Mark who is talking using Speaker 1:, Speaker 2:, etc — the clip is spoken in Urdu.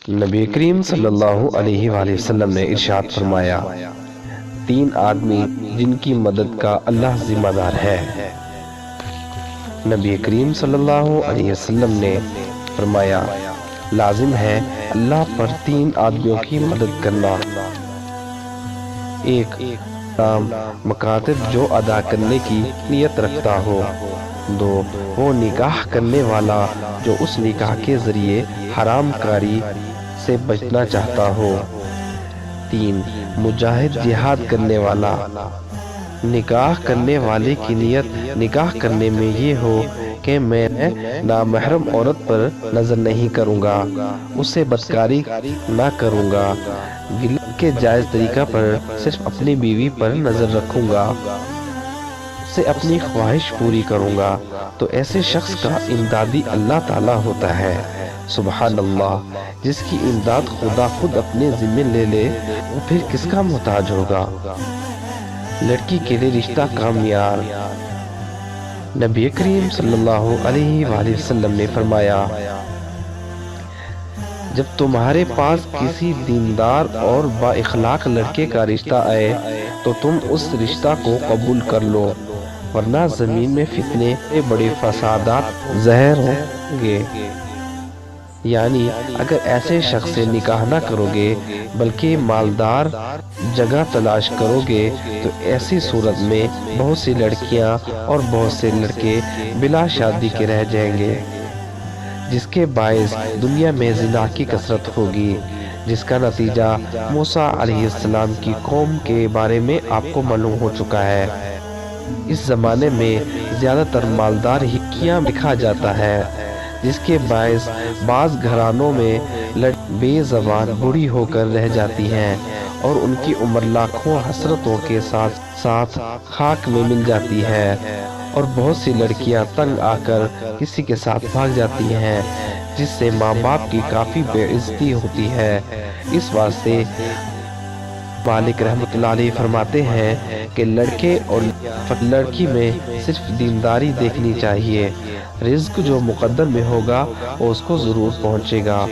Speaker 1: نبی کریم صلی اللہ علیہ وآلہ وسلم نے ارشاد فرمایا، تین آدمی جن کی مدد کا اللہ ذمہ دار ہے۔ نبی کریم صلی اللہ علیہ وسلم نے فرمایا، لازم ہے اللہ پر تین آدمیوں کی مدد کرنا۔ ایک تمام مکاتب جو ادا کرنے کی نیت رکھتا ہو۔ دو وہ نکاح کرنے والا جو اس نکاح کے ذریعے حرام کاری سے بچنا چاہتا ہو۔ تین مجاہد جہاد کرنے والا۔ نکاح کرنے والے کی نیت نکاح کرنے میں یہ ہو کہ میں نامحرم عورت پر نظر نہیں کروں گا، اس سے بدکاری نہ کروں گا، بلکہ جائز طریقہ پر صرف اپنی بیوی پر نظر رکھوں گا، اس سے اپنی خواہش پوری کروں گا، تو ایسے شخص کا امدادی اللہ تعالیٰ ہوتا ہے۔ سبحان اللہ، جس کی امداد خدا خود اپنے ذمہ لے لے وہ پھر کس کا محتاج ہوگا۔ لڑکی کے لیے رشتہ کا معیار۔ نبی کریم صلی اللہ علیہ وآلہ وسلم نے فرمایا، جب تمہارے پاس کسی دیندار اور با اخلاق لڑکے کا رشتہ آئے تو تم اس رشتہ کو قبول کر لو، ورنہ زمین میں فتنے بڑے فسادات ظاہر ہوں گے۔ یعنی اگر ایسے شخص سے نکاح نہ کرو گے بلکہ مالدار جگہ تلاش کرو گے تو ایسی صورت میں بہت سی لڑکیاں اور بہت سے لڑکے بلا شادی کے رہ جائیں گے، جس کے باعث دنیا میں زنا کی کثرت ہوگی، جس کا نتیجہ موسیٰ علیہ السلام کی قوم کے بارے میں آپ کو معلوم ہو چکا ہے۔ اس زمانے میں زیادہ تر مالدار ہی لڑکیاں دکھا جاتا ہے، جس کے باعث بعض گھرانوں میں بے زبان بوڑھی ہو کر رہ جاتی ہیں اور ان کی عمر لاکھوں حسرتوں کے ساتھ ساتھ خاک میں مل جاتی ہے، اور بہت سی لڑکیاں تنگ آ کر کسی کے ساتھ بھاگ جاتی ہیں، جس سے ماں باپ کی کافی بے عزتی ہوتی ہے۔ اس واسطے مالک رحمۃ اللہ علیہ فرماتے ہیں کہ لڑکے اور لڑکی میں صرف دینداری دیکھنی چاہیے، رزق جو مقدر میں ہوگا وہ اس کو ضرور پہنچے گا۔